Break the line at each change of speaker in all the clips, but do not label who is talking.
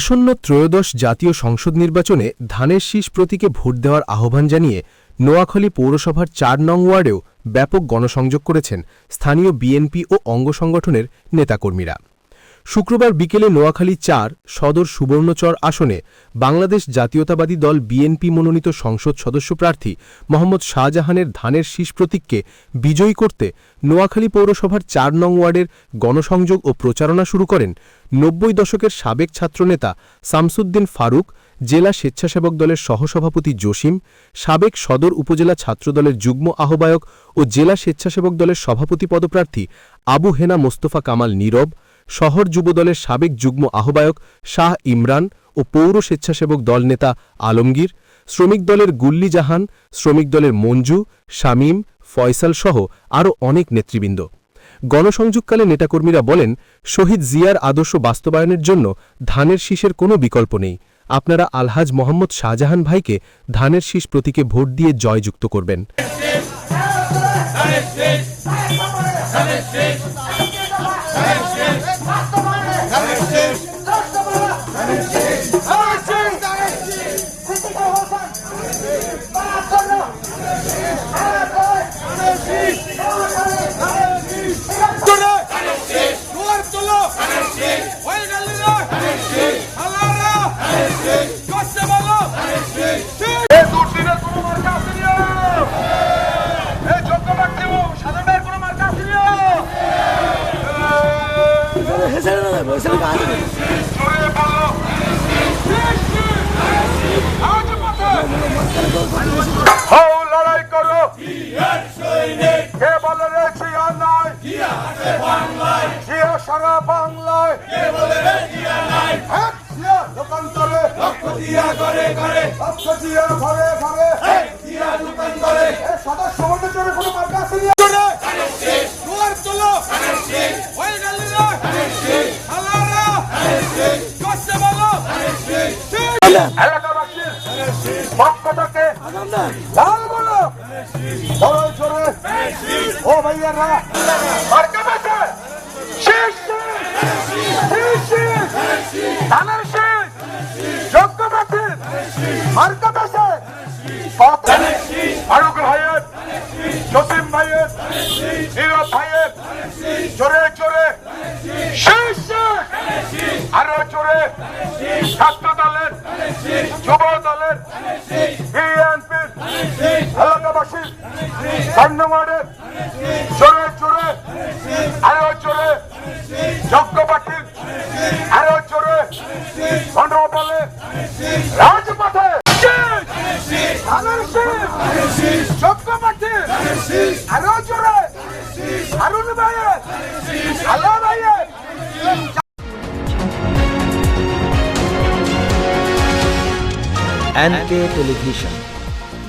আসন্ন ত্রয়োদশ জাতীয় সংসদ নির্বাচনে ধানের শীষ প্রতীকে ভোট দেওয়ার আহ্বান জানিয়ে নোয়াখালী পৌরসভার ৪ নং ওয়ার্ডেও ব্যাপক গণসংযোগ করেছেন স্থানীয় বিএনপি ও অঙ্গ সংগঠনের নেতাকর্মীরা। শুক্রবার বিকেলে নোয়াখালী ৪ সদর সুবর্ণচর আসনে বাংলাদেশ জাতীয়তাবাদী দল বিএনপি মনোনীত সংসদ সদস্য প্রার্থী মোহাম্মদ শাহজাহানের ধানের শীষ প্রতীককে বিজয়ী করতে নোয়াখালী পৌরসভার ৪ নং ওয়ার্ডের গণসংযোগ ও প্রচারণা শুরু করেন ৯০ দশকের সাবেক ছাত্রনেতা শামসুদ্দিন ফারুক, জেলা স্বেচ্ছাসেবক দলের সহসভাপতি জসিম, সাবেক সদর উপজেলা ছাত্রদলের যুগ্ম আহ্বায়ক ও জেলা স্বেচ্ছাসেবক দলের সভাপতি পদপ্রার্থী আবু হেনা মোস্তফা কামাল নীরব, শহর যুবদলের সাবেক যুগ্ম আহ্বায়ক শাহ ইমরান ও পৌর স্বেচ্ছাসেবক দল নেতা আলমগীর, শ্রমিক দলের গুল্লি জাহান, শ্রমিক দলের মঞ্জু, শামীম, ফয়সাল সহ আরও অনেক নেতৃবৃন্দ। গণসংযোগকালে নেতাকর্মীরা বলেন, শহীদ জিয়ার আদর্শ বাস্তবায়নের জন্য ধানের শীষের কোনো বিকল্প নেই। আপনারা আলহাজ মোহাম্মদ শাহজাহান ভাইকে ধানের শীষ প্রতীকে ভোট দিয়ে জয়যুক্ত করবেন।
লড়াই করো কে বলে রে জিয়া নাই, জিয়া সারা বাংলায় লোকান্তরে লক্ষ দিয়া ঘরে ঘরে সদস্য মন্ডলের কোনো মার্কা আছে এলাকাবাসীর পক্ষ থেকে লাল বলো বড় জোরে ও ভাইয়ারা মার্কা পেছে ধানের শীষ যোগ্য প্রার্থীর মার্কা পেছে ফারুক ভাইয়ের, জসিম ভাইয়ের, নীরব ভাইয়ের জোরে জোরে শীষ, আরো জোরে ছাত্র দলের, যুব দলের, বিএনপির, এলাকাবাসীর, ধন্যবাদের জোরে জোরে আরো জোরে যোগ্য প্রার্থীর, আরো জোরে গণবলে রাজপথে যোগ্য প্রার্থীর, আরো জোরে হারুন ভাইয়ের, আল্লাহ ভাইয়ের।
এনকে টেলিভিশন,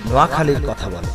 নোয়াখালীর কথা বলে।